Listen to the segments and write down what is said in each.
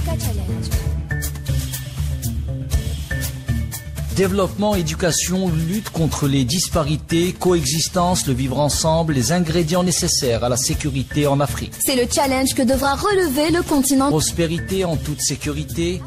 Africa Challenge. Développement, éducation, lutte contre les disparités, coexistence, le vivre ensemble, les ingrédients nécessaires à la sécurité en Afrique. C'est le challenge que devra relever le continent. Prospérité en toute sécurité.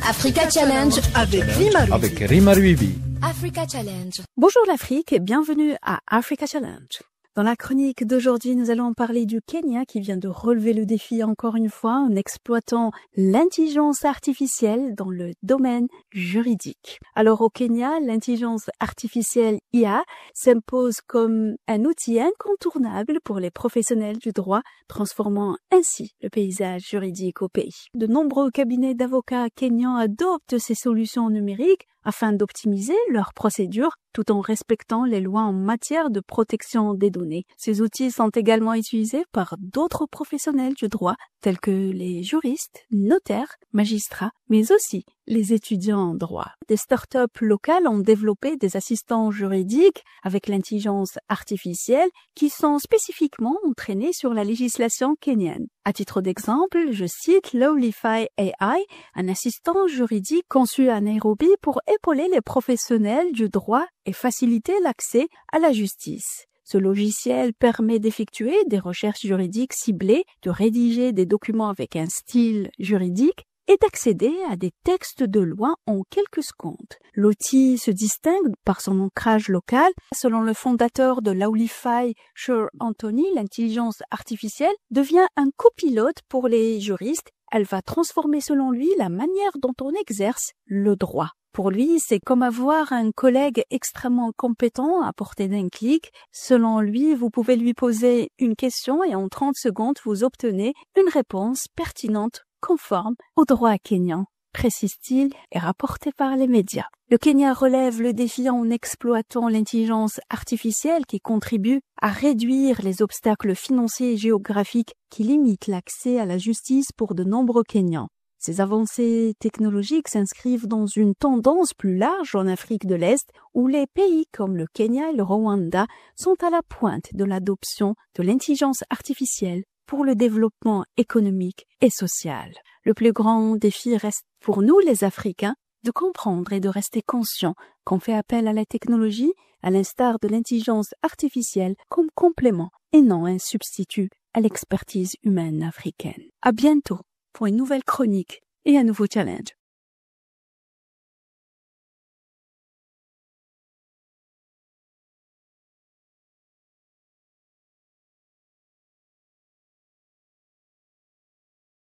Africa Challenge avec Rima Ruibi. Africa Challenge. Bonjour l'Afrique et bienvenue à Africa Challenge. Dans la chronique d'aujourd'hui, nous allons parler du Kenya qui vient de relever le défi encore une fois en exploitant l'intelligence artificielle dans le domaine juridique. Alors au Kenya, l'intelligence artificielle IA s'impose comme un outil incontournable pour les professionnels du droit, transformant ainsi le paysage juridique au pays. De nombreux cabinets d'avocats kenyans adoptent ces solutions numériques afin d'optimiser leurs procédures tout en respectant les lois en matière de protection des données. Ces outils sont également utilisés par d'autres professionnels du droit, tels que les juristes, notaires, magistrats, mais aussi les étudiants en droit. Des startups locales ont développé des assistants juridiques avec l'intelligence artificielle qui sont spécifiquement entraînés sur la législation kenyane. À titre d'exemple, je cite Lawlify AI, un assistant juridique conçu à Nairobi pour épauler les professionnels du droit et faciliter l'accès à la justice. Ce logiciel permet d'effectuer des recherches juridiques ciblées, de rédiger des documents avec un style juridique et d'accéder à des textes de loi en quelques secondes. L'outil se distingue par son ancrage local. Selon le fondateur de Lawlify, Sher Anthony, l'intelligence artificielle devient un copilote pour les juristes. Elle va transformer selon lui la manière dont on exerce le droit. Pour lui, c'est comme avoir un collègue extrêmement compétent à portée d'un clic. Selon lui, vous pouvez lui poser une question et en 30 secondes, vous obtenez une réponse pertinente, conforme au droit kényan, précise-t-il, et rapporté par les médias. Le Kenya relève le défi en exploitant l'intelligence artificielle qui contribue à réduire les obstacles financiers et géographiques qui limitent l'accès à la justice pour de nombreux Kenyans. Ces avancées technologiques s'inscrivent dans une tendance plus large en Afrique de l'Est où les pays comme le Kenya et le Rwanda sont à la pointe de l'adoption de l'intelligence artificielle pour le développement économique et social. Le plus grand défi reste pour nous les Africains de comprendre et de rester conscients qu'on fait appel à la technologie, à l'instar de l'intelligence artificielle, comme complément et non un substitut à l'expertise humaine africaine. À bientôt pour une nouvelle chronique et un nouveau challenge.